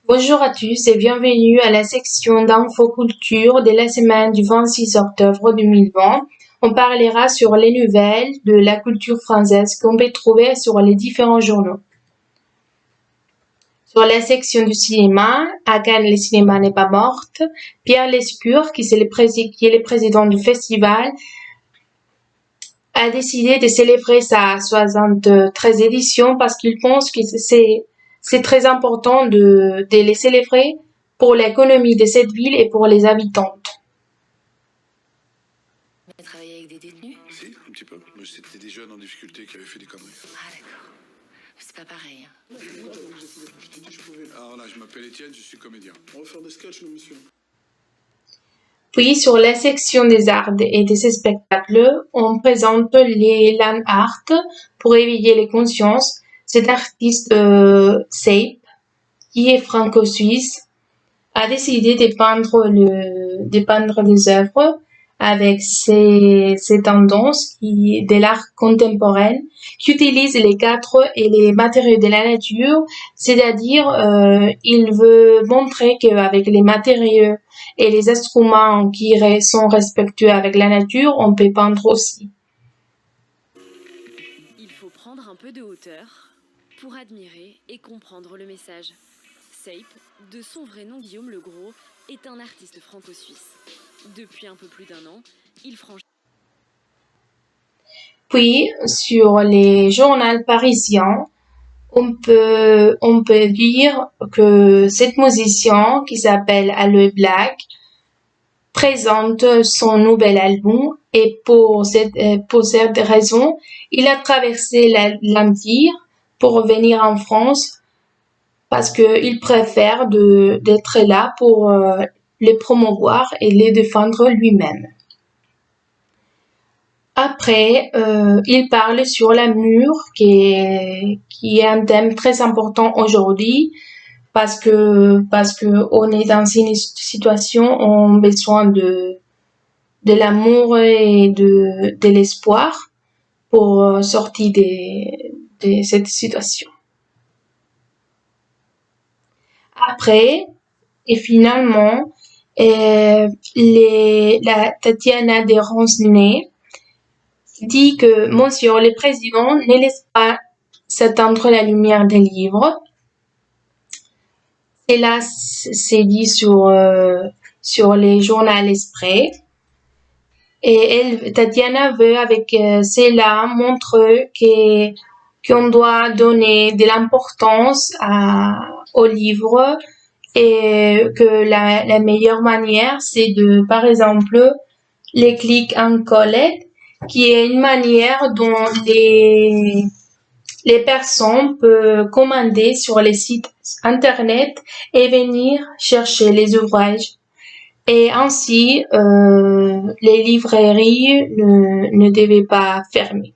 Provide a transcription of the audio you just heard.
Bonjour à tous et bienvenue à la section d'infoculture de la semaine du 26 octobre 2020. On parlera sur les nouvelles de la culture française qu'on peut trouver sur les différents journaux. Sur la section du cinéma, à Cannes, le cinéma n'est pas morte. Pierre Lescure, qui est le président du festival, a décidé de célébrer sa 73e édition parce qu'il pense que c'est très important de les célébrer pour l'économie de cette ville et pour les habitantes. Vous avez travaillé avec des détenus? Si, un petit peu. Mais c'était des jeunes en difficulté qui avaient fait des conneries. Ah d'accord. C'est pas pareil. Je t'ai dit, je pouvais. Alors là, je m'appelle Étienne, je suis comédien. On va faire des sketchs, nous, monsieur. Puis, sur la section des arts et des spectacles, on présente les land art pour éveiller les consciences. Cet artiste, Seip, qui est franco-suisse, a décidé de peindre des œuvres avec ces tendances de l'art contemporain qui utilisent les cadres et les matériaux de la nature, c'est-à-dire il veut montrer qu'avec les matériaux et les instruments qui sont respectueux avec la nature, on peut peindre aussi. Il faut prendre un peu de hauteur pour admirer et comprendre le message. Seip, de son vrai nom Guillaume Legros, est un artiste franco-suisse. Depuis un peu plus d'1 an, il franchit. Puis, sur les journaux parisiens, on peut dire que cette musicienne qui s'appelle Aloe Black présente son nouvel album et pour cette raison, il a traversé l'Empire pour venir en France parce qu'il préfère d'être là pour les promouvoir et les défendre lui-même. Après, il parle sur l'amour qui est un thème très important aujourd'hui parce que on est dans une situation où on a besoin de l'amour et de l'espoir pour sortir de cette situation. Après, et finalement, la Tatiana de Roncenet dit que Monsieur le Président ne laisse pas s'éteindre la lumière des livres. Et là, c'est dit sur les journaux L'Esprit. Et Tatiana veut avec cela montrer qu'on doit donner de l'importance aux livres et que la meilleure manière, c'est par exemple, les click and collect, qui est une manière dont les personnes peuvent commander sur les sites internet et venir chercher les ouvrages. Et ainsi, les librairies ne devaient pas fermer.